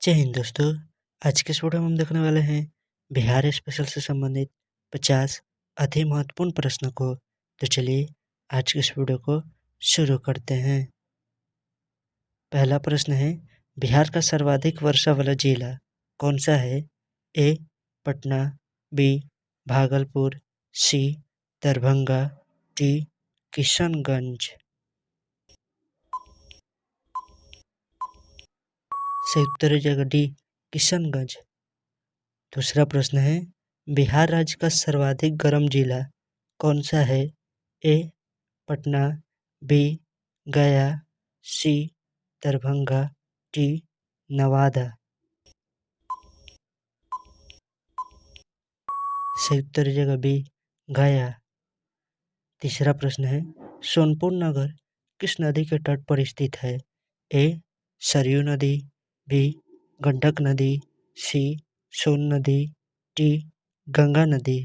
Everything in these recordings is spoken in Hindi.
जय हिंद दोस्तों। आज के इस वीडियो में हम देखने वाले हैं बिहार स्पेशल से संबंधित 50 अति महत्वपूर्ण प्रश्नों को। तो चलिए आज के इस वीडियो को शुरू करते हैं। पहला प्रश्न है, बिहार का सर्वाधिक वर्षा वाला जिला कौन सा है? ए पटना, बी भागलपुर, सी दरभंगा, डी किशनगंज। सही उत्तर हो जाएगा डी किशनगंज। दूसरा प्रश्न है, बिहार राज्य का सर्वाधिक गर्म जिला कौन सा है? ए पटना, बी गया, सी दरभंगा, डी नवादा। सही उत्तर हो जाएगा बी गया। तीसरा प्रश्न है, सोनपुर नगर किस नदी के तट पर स्थित है? ए सरयू नदी, बी गंडक नदी, सी सोन नदी, डी गंगा नदी।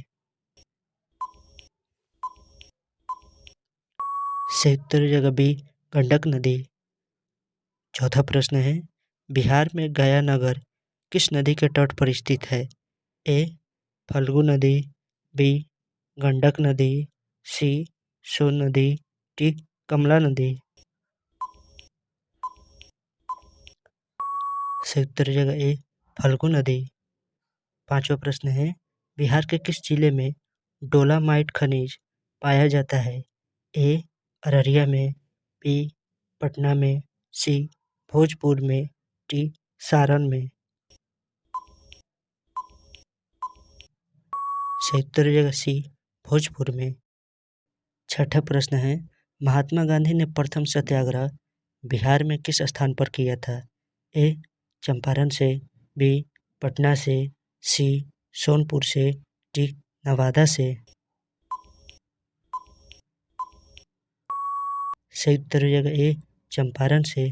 सही उत्तर हो जाएगा बी गंडक नदी। चौथा प्रश्न है, बिहार में गया नगर किस नदी के तट पर स्थित है? ए फल्गु नदी, बी गंडक नदी, सी सोन नदी, डी कमला नदी। सही उत्तर हो जाएगा ए फल्गु नदी। पांचवा प्रश्न है, बिहार के किस जिले में डोलामाइट खनिज पाया जाता है? ए अररिया में, बी पटना में, सी भोजपुर में, डी सारण में। सही उत्तर हो जाएगा सी भोजपुर में। छठा प्रश्न है, महात्मा गांधी ने प्रथम सत्याग्रह बिहार में किस स्थान पर किया था? ए चंपारण से, बी पटना से, सी सोनपुर से, डी नवादा से। सही उत्तर हो जाएगा ए चंपारण से।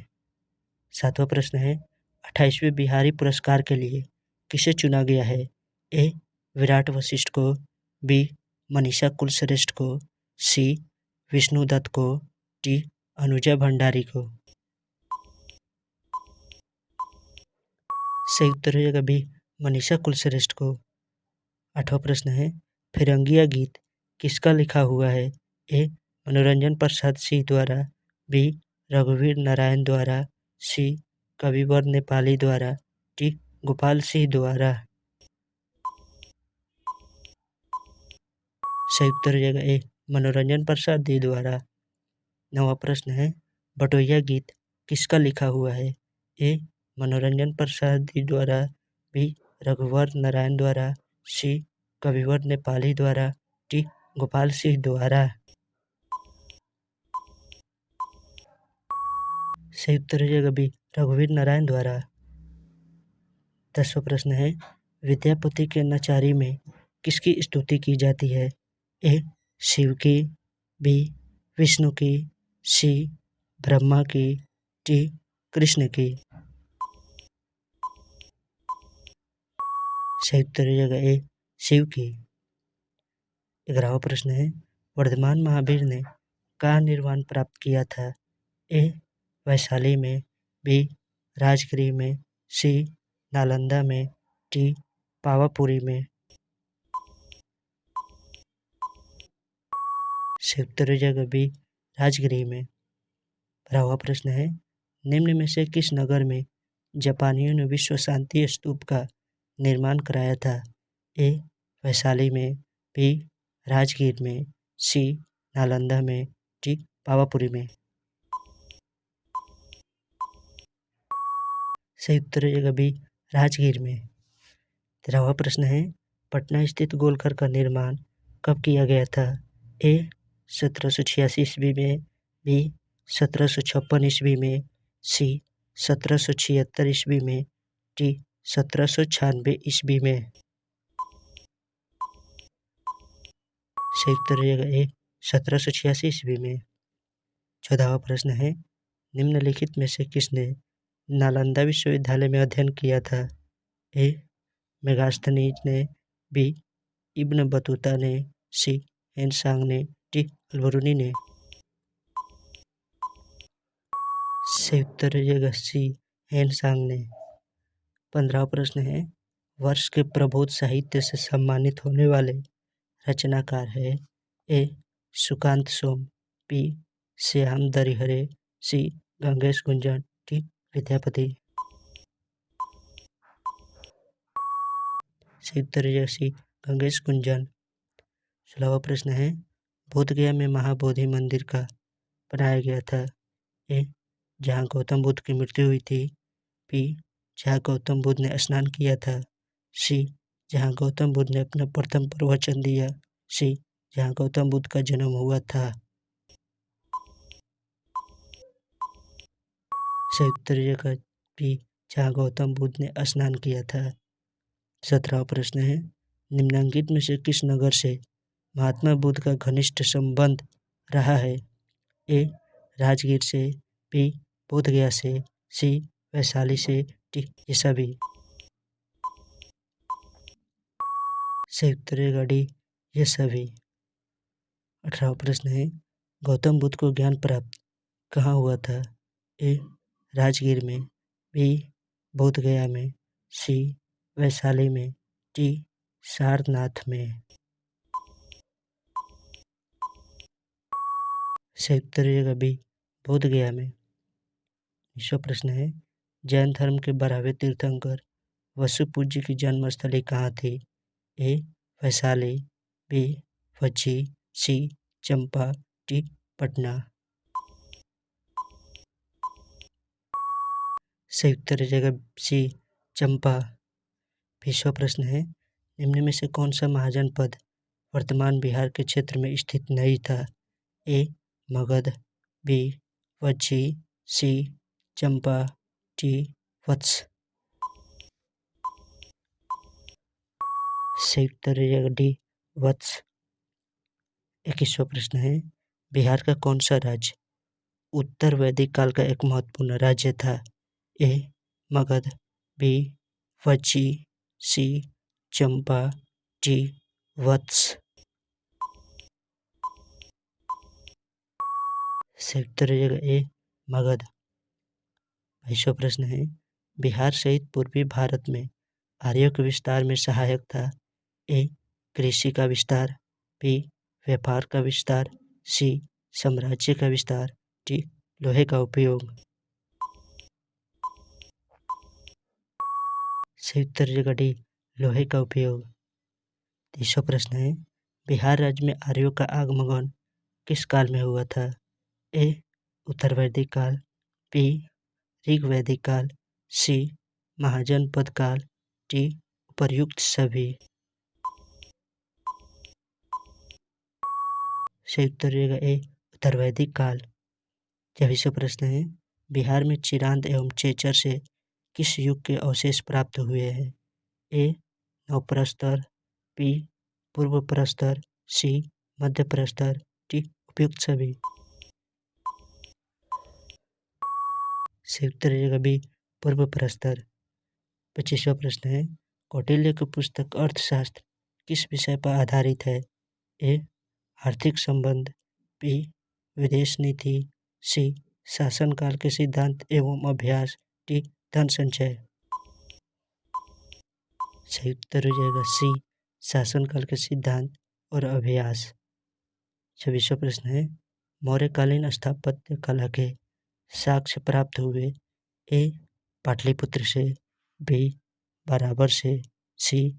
सातवां प्रश्न है, 28वें बिहारी पुरस्कार के लिए किसे चुना गया है? ए विराट वशिष्ठ को, बी मनीषा कुलश्रेष्ठ को, सी विष्णुदत्त को, डी अनुजा भंडारी को। सही उत्तर हो जाएगा बी मनीषा कुलश्रेष्ठ को। आठवां प्रश्न है, फिरंगिया गीत किसका लिखा हुआ है? ए मनोरंजन प्रसाद सिंह द्वारा, बी रघुवीर नारायण द्वारा, सी कविवर नेपाली द्वारा, डी गोपाल सिंह द्वारा। सही उत्तर हो जाएगा ए मनोरंजन प्रसाद जी द्वारा। नवा प्रश्न है, बटोहिया गीत किसका लिखा हुआ है? ए मनोरंजन प्रसाद जी द्वारा, बी रघुवर नारायण द्वारा, सी कविवर नेपाली द्वारा, डी गोपाल सिंह द्वारा। सही उत्तर हो जाएगा बी रघुवीर नारायण द्वारा। 10वां प्रश्न है, विद्यापति के नचारी में किसकी स्तुति की जाती है? ए शिव की, बी विष्णु की, सी ब्रह्मा की, डी कृष्ण की। सही उत्तर हो जाएगा ए शिव की। 11वां प्रश्न है, वर्धमान महावीर ने कहाँ निर्वाण प्राप्त किया था? ए वैशाली में, बी राजगीर में, सी नालंदा में, डी पावापुरी में। सही उत्तर हो जाएगा बी राजगीर में। 12वां प्रश्न है, निम्न में से किस नगर में जापानियों ने विश्व शांति स्तूप का निर्माण कराया था? ए वैशाली में, बी राजगीर में, सी नालंदा में, डी पावापुरी में। सही उत्तर हो जाएगा बी राजगीर में। 13वां प्रश्न है, पटना स्थित गोलघर का निर्माण कब किया गया था? ए 1786 ईस्वी में, बी 1756 ईस्वी में, सी 1776 ईस्वी में, डी 1796 ईस्वी में। सही उत्तर हो जाएगा ए 1786 ईस्वी में। 14वां प्रश्न है, निम्नलिखित में से किसने नालंदा विश्वविद्यालय में अध्ययन किया था? ए मेगास्थनीज ने, बी इब्न बतूता ने, सी हेनसांग ने, डी अलबरूनी ने। सही उत्तर हो जाएगा सी हेनसांग ने। 15वां प्रश्न है, वर्ष के प्रबोध साहित्य से सम्मानित होने वाले रचनाकार है। ए. सुकांत सोम, बी. श्याम दरिहरे, सी. गंगेश गुंजन, डी. विद्यापति। सही उत्तर है सी. गंगेश गुंजन। 16वां प्रश्न है, बोधगया में महाबोधि मंदिर का बनाया गया था। ए. जहाँ गौतम बुद्ध की मृत्यु हुई थी, बी. जहाँ गौतम बुद्ध ने स्नान किया था, सी. जहाँ गौतम बुद्ध ने अपना प्रथम प्रवचन दिया, सी. जहाँ गौतम बुद्ध का जन्म हुआ था। सही उत्तर है बी. जहाँ गौतम बुद्ध ने स्नान किया था। 17वां प्रश्न है, निम्नलिखित में से किस नगर से महात्मा बुद्ध का घनिष्ठ संबंध रहा है। ए. राजगीर से, बी. बोधगया से, सी. वैशाली से, डी. ये सभी। सही उत्तर है डी. ये सभी। 18वां प्रश्न है, गौतम बुद्ध को ज्ञान प्राप्त कहाँ हुआ था। ए. राजगीर में, बी. बोधगया में, सी. वैशाली में, डी. सारनाथ में। सही उत्तर है बी. बोधगया में। 20वां प्रश्न है, जैन धर्म के 12वें तीर्थंकर वसुपूज्य की जन्मस्थली कहाँ थी। ए. वैशाली, बी. वज्जी, सी. चंपा, डी. पटना। सही उत्तर है सी. चंपा। 20वां प्रश्न है, निम्न में से कौन सा महाजनपद वर्तमान बिहार के क्षेत्र में स्थित नहीं था। ए. मगध, बी. वज्जी, सी. चंपा, डी. वत्स। सही उत्तर है डी. वत्स। 21वां प्रश्न है, बिहार का कौन सा राज्य उत्तर वैदिक काल का एक महत्वपूर्ण राज्य था। ए. मगध, बी. वज्जी, सी. चंपा, डी. वत्स। सही उत्तर है ए. मगध। 22वां प्रश्न है, बिहार सहित पूर्वी भारत में आर्यों के विस्तार में सहायक था। ए. कृषि का विस्तार, बी. व्यापार का विस्तार, सी. साम्राज्य का विस्तार, डी. लोहे का उपयोग। सही उत्तर है डी. लोहे का उपयोग। 23वां प्रश्न है, बिहार राज्य में आर्यों का आगमन किस काल में हुआ था। ए. उत्तर वैदिक काल, बी. ऋग्वैदिक काल, सी. महाजनपद काल, डी. उपर्युक्त सभी। सही उत्तर रहेगा ए. उत्तर वैदिक काल। 24वां प्रश्न है, बिहार में चिरांद एवं चेचर से किस युग के अवशेष प्राप्त हुए हैं। ए. नवप्रस्तर, बी. पूर्व प्रस्तर, सी. मध्य प्रस्तर, डी. उपयुक्त सभी। सही उत्तर रहेगा बी. पूर्व प्रस्तर। 25वां प्रश्न है, कौटिल्य की पुस्तक अर्थशास्त्र किस विषय पर आधारित है। ए. आर्थिक संबंध, बी. विदेश नीति, सी. शासनकाल के सिद्धांत एवं अभ्यास, डी. धन संचय। सही उत्तर हो जाएगा सी. शासनकाल के सिद्धांत और अभ्यास। 26वां प्रश्न है, मौर्यकालीन स्थापत्य कला के साक्ष्य प्राप्त हुए। ए. पाटलिपुत्र से, बी. बराबर से, सी.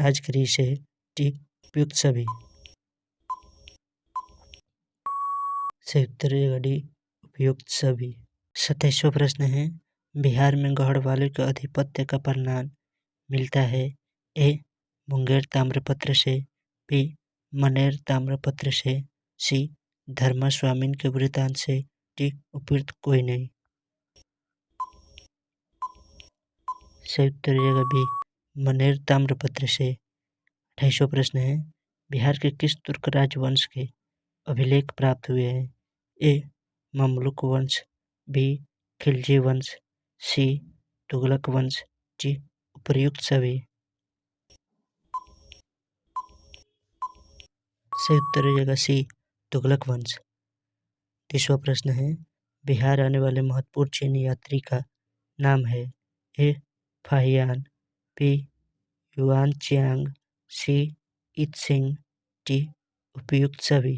राजगिरी से, डी. उपयुक्त सभी। सही उत्तर है डी. उपयुक्त सभी। 27वां प्रश्न है, बिहार में गढ़वालों के आधिपत्य का परिणाम मिलता है। ए. मुंगेर ताम्रपत्र से, बी. मनेर ताम्रपत्र से, सी. धर्मस्वामिन के वृत्तांत से, डी. उपयुक्त कोई नहीं। सही उत्तर रहेगा बी. मनेर ताम्रपत्र से। 28वां प्रश्न है, बिहार के किस तुर्क राजवंश के अभिलेख प्राप्त हुए हैं। ए. ममलुक वंश, बी. खिलजी वंश, सी. तुगलक वंश, डी. उपर्युक्त सभी। सही उत्तर हो जाएगा सी. तुगलक वंश। 30वां प्रश्न है, बिहार आने वाले महत्वपूर्ण चीनी यात्री का नाम है। ए. फाहियान, बी युआन चियांग, सी इत्सिंग, डी उपयुक्त सभी।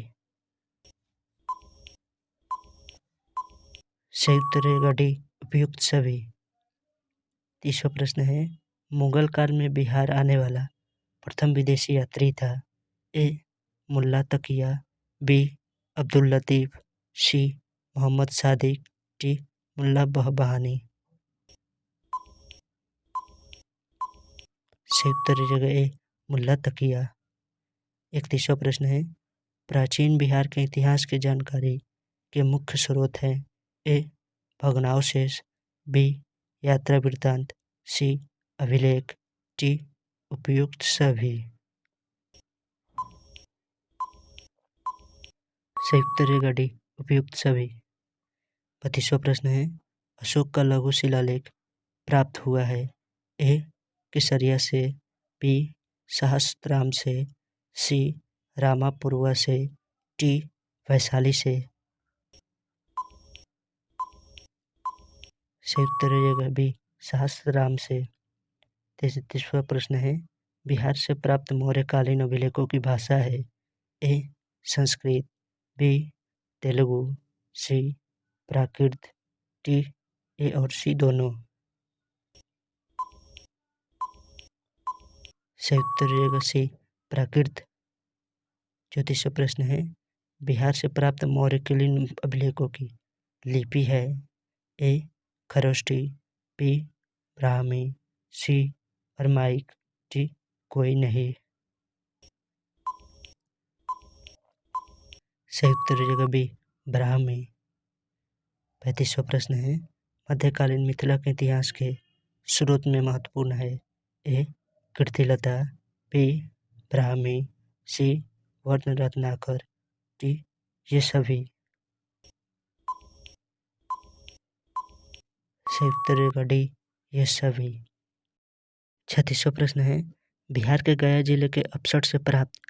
सही उत्तर रहेगा डी उपयुक्त सभी। तीसरा प्रश्न है, मुगल काल में बिहार आने वाला प्रथम विदेशी यात्री था। ए मुल्ला तकिया, बी अब्दुल लतीफ, सी मोहम्मद सादिक, डी मुल्ला बहबहानी। सही उत्तर रहेगा ए मुल्ला तकिया। एक तीसरा प्रश्न है, प्राचीन बिहार के इतिहास की जानकारी के मुख्य स्रोत हैं। ए भग्नावशेष, बी यात्रा वृत्तांत, सी अभिलेख, डी उपयुक्त सभी। सही उत्तर रहेगा डी उपयुक्त सभी। 25वां प्रश्न है, अशोक का लघु शिलालेख प्राप्त हुआ है। ए केसरिया से, बी सहस्त्राम से, सी रामापुरवा से, डी वैशाली से। सही उत्तर रहेगा बी सहस्त्राम से। 33वां प्रश्न है, बिहार से प्राप्त मौर्यकालीन अभिलेखों की भाषा है। A Sanskrit, B Telugu, C Prakrit, D A और सी दोनों। सही उत्तर रहेगा सी प्राकृत। 34वां प्रश्न है, बिहार से प्राप्त मौर्यकालीन अभिलेखों की लिपि है। ए खरोष्टी, बी ब्राह्मी, सी अरमाइक, डी कोई नहीं। सही उत्तर रहेगा बी ब्राह्मी। 35वां प्रश्न है, मध्यकालीन मिथिला के इतिहास के स्रोत में महत्वपूर्ण है। ए कीर्तिलता, बी ब्राह्मी, सी वर्ण रत्नाकर, डी ये सभी। सही उत्तर रहेगा डी ये सभी। 36वां प्रश्न है, बिहार के गया जिले के अपसट से प्राप्त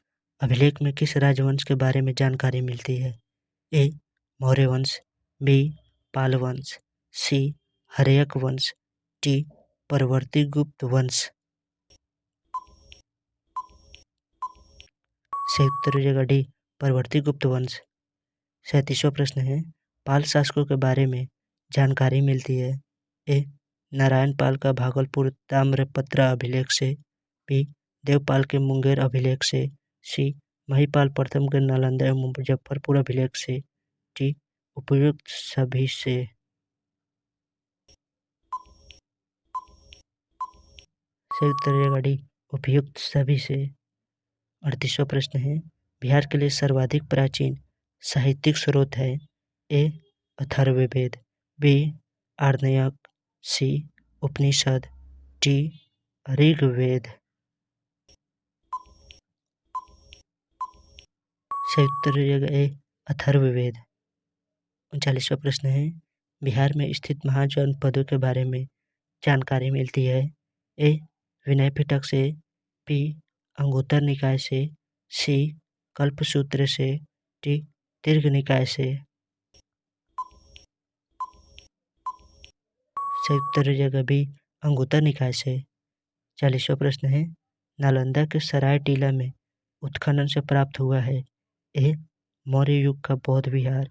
अभिलेख में किस राजवंश के बारे में जानकारी मिलती है। ए मौर्य वंश, बी पाल वंश, सी हर्यक वंश, डी परवर्ती गुप्त वंश। सही उत्तर रहेगा डी परवर्ती गुप्त वंश। 37वां प्रश्न है, पाल शासकों के बारे में जानकारी मिलती है। ए नारायण पाल का भागलपुर ताम्रपत्र अभिलेख से, बी देवपाल के मुंगेर अभिलेख से, सी महिपाल प्रथम के नालंदा एवं मुजफ्फरपुर अभिलेख से, डी उपयुक्त सभी से। सही उत्तर रहेगा डी उपयुक्त सभी से। 38वां प्रश्न है, बिहार के लिए सर्वाधिक प्राचीन साहित्यिक स्रोत है। ए अथर्ववेद, बी आर्णयक, सी उपनिषद, डी ऋग्वेद। सही उत्तर रहेगा ए अथर्ववेद। 39वां प्रश्न है, बिहार में स्थित महाजनपदों के बारे में जानकारी मिलती है। ए विनय पिटक से, बी अंगुत्तर निकाय से, सी कल्पसूत्र से, डी दीर्घ निकाय से। सही उत्तर रहेगा बी अंगुत्तर निकाय से। 40वां प्रश्न है, नालंदा के सराय टीला में उत्खनन से प्राप्त हुआ है। ए मौर्य युग का बौद्ध विहार,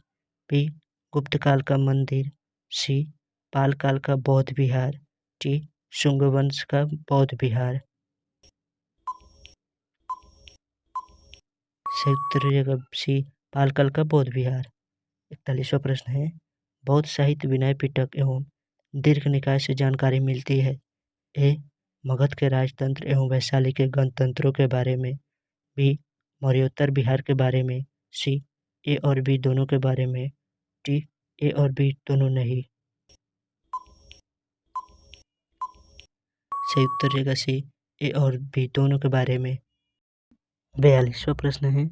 बी गुप्त काल का मंदिर, सी पाल काल का बौद्ध विहार, डी शुंग वंश का बौद्ध विहार। सही उत्तर रहेगा सी पाल काल का बौद्ध विहार। 41वां प्रश्न है, बौद्ध साहित्य विनय पिटक एवं दीर्घ निकाय से जानकारी मिलती है। ए मगध के राजतंत्र एवं वैशाली के गणतंत्रों के बारे में, बी मौर्योत्तर बिहार के बारे में, सी ए और बी दोनों के बारे में, डी ए और बी दोनों नहीं। सही उत्तर रहेगा सी ए और बी दोनों के बारे में। 42वां प्रश्न है,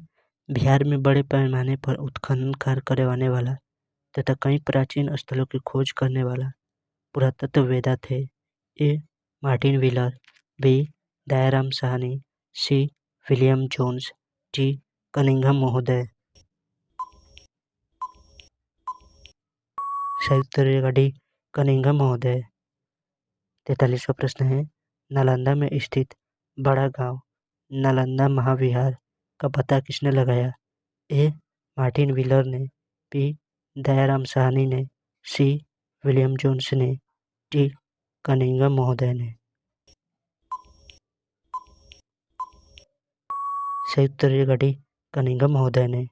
बिहार में बड़े पैमाने पर उत्खनन कार्य करवाने वाला तथा कई प्राचीन स्थलों की खोज करने वाला पुरातत्ववेत्ता थे। A Martin Wheeler, B Dayaram Sahni, C William Jones, D Cunningham महोदय। सही उत्तर रहेगा डी कनिंघम महोदय। 43वां प्रश्न है, नालंदा में स्थित बड़ा गांव नालंदा महाविहार का पता किसने लगाया? ए. मार्टिन व्हीलर ने, बी. दयाराम साहनी ने, सी. विलियम जोन्स ने, डी. कनिंघम महोदय ने। सही उत्तर है डी. कनिंघम महोदय ने।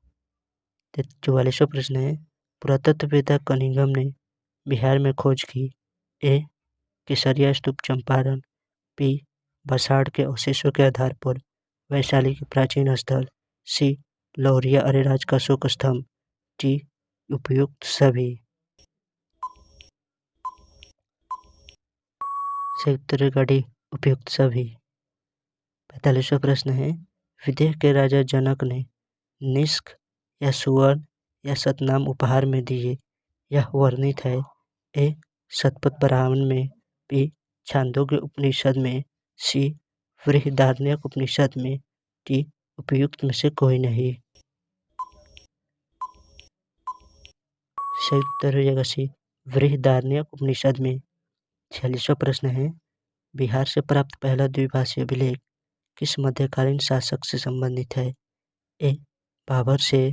44वां प्रश्न है, पुरातत्ववेत्ता कनिंघम ने बिहार में खोज की? ए. केसरिया स्तूप चंपारण, बी. बसाड़ के अवशेषों के आधार पर वैशाली के प्राचीन स्थल, सी. लौरिया अरेराज का अशोक स्तंभ, डी. उपयुक्त सभी। सही उत्तर है डी. उपयुक्त सभी। 45वां प्रश्न है, विदेह के राजा जनक ने निष्क या सुवर्ण या सतनाम उपहार में दिए, यह वर्णित है? ए. शतपथ ब्राह्मण में, बी. छांदोग्य उपनिषद में, सी. बृहदारण्यक उपनिषद में, डी. उपयुक्त में से कोई नहीं। सही उत्तर हो जाएगा सी. बृहदारण्यक उपनिषद में। 46वां प्रश्न है, बिहार से प्राप्त पहला द्विभाषीय अभिलेख किस मध्यकालीन शासक से संबंधित है? ए. बाबर से,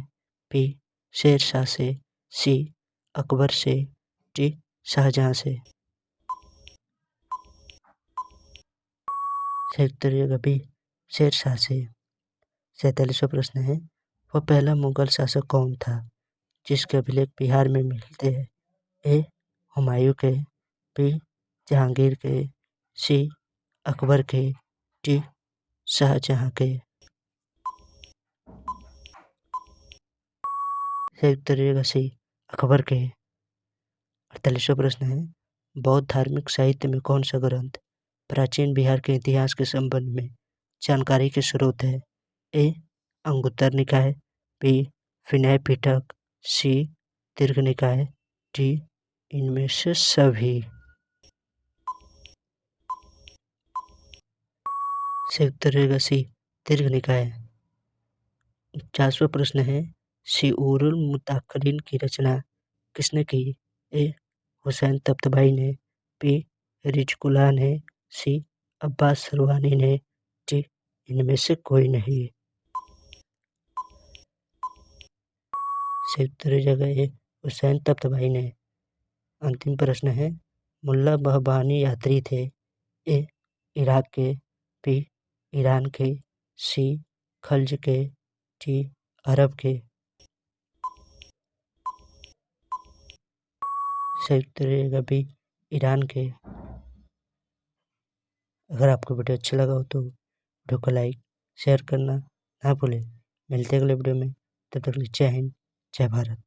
बी. शेरशाह से, सी. अकबर से, डी. शाहजहां से। सही उत्तर होगा बी. शेरशाह से। 47वां प्रश्न है, वह पहला मुगल शासक कौन था जिसके अभिलेख बिहार में मिलते हैं? ए. हुमायूं के, बी. जहांगीर के, सी. अकबर के, डी. शाहजहां के। सही उत्तर होगा सी. अकबर के। 48वां प्रश्न है, बौद्ध धार्मिक साहित्य में कौन सा ग्रंथ प्राचीन बिहार के इतिहास के संबंध में जानकारी के स्रोत है? ए. अंगुत्तर निकाय, बी. विनय पिटक, सी. दीर्घ निकाय, डी. इनमें से सभी। सही उत्तर होगा सी. दीर्घ निकाय। 49वां प्रश्न है, शिऊरुल मुताखरीन की रचना किसने की? ए. हुसैन तख्तबाई ने, बी. रिजकुल्लाह ने, सी. अब्बास सरवानी ने, डी. इनमें से कोई नहीं। सही उत्तर जगह ए. हुसैन तख्तबाई ने। अंतिम प्रश्न है, मुल्ला बहबानी यात्री थे? ए. इराक के, बी. ईरान के, सी. खल्ज के, डी. अरब के। सही उत्तर रहेगा बी. ईरान के। अगर आपको वीडियो अच्छा लगा हो तो वीडियो को लाइक शेयर करना ना भूलें। मिलते हैं अगले वीडियो में, तब तक के लिए जय हिंद, जय भारत।